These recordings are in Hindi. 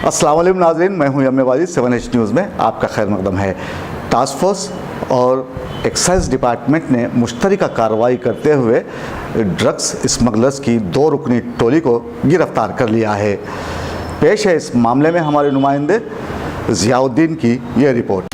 अस्सलाम वालेकुम नाज़रीन, मैं हूं यम वाजिद। 7H न्यूज़ में आपका खैर मकदम है। टास्क फोर्स और एक्साइज डिपार्टमेंट ने मुश्तरका कार्रवाई करते हुए ड्रग्स स्मगलर्स की 2 रुकनी टोली को गिरफ्तार कर लिया है। पेश है इस मामले में हमारे नुमाइंदे ज़ियाउद्दीन की ये रिपोर्ट।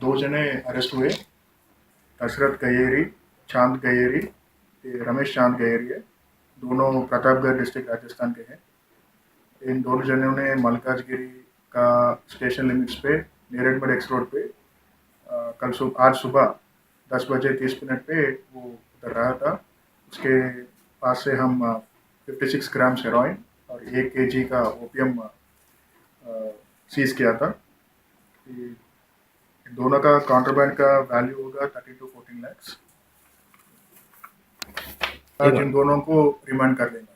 दो जने अरेस्ट हुए। दशरथ गयेरी, चांद गयेरी, ये रमेश चांद गयेरी है। दोनों प्रतापगढ़ डिस्ट्रिक्ट राजस्थान के हैं। इन दोनों जनों ने मलकाजगिरी का स्टेशन लिमिट्स पे नेरेडमठ एक्स रोड पे आज सुबह 10:30 पे वो उतर रहा था। उसके पास से हम 56 ग्राम हेरोइन और 1 kg का ओपियम सीज किया था। दोनों का कॉन्ट्राबैंड का वैल्यू होगा 13 to 14 lakhs। आज इन दोनों को रिमांड कर देंगे।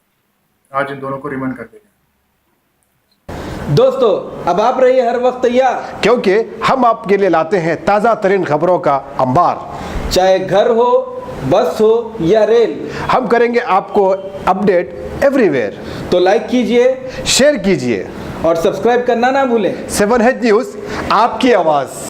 दोस्तों, अब आप रहिए हर वक्त तैयार, क्योंकि हम आपके लिए लाते हैं ताज़ा तरीन खबरों का अंबार। चाहे घर हो, बस हो या रेल, हम करेंगे आपको अपडेट एवरीवेयर। तो लाइक कीजिए, शेयर कीजिए और सब्सक्राइब करना ना भूलें। 7H न्यूज़, आपकी आवाज़।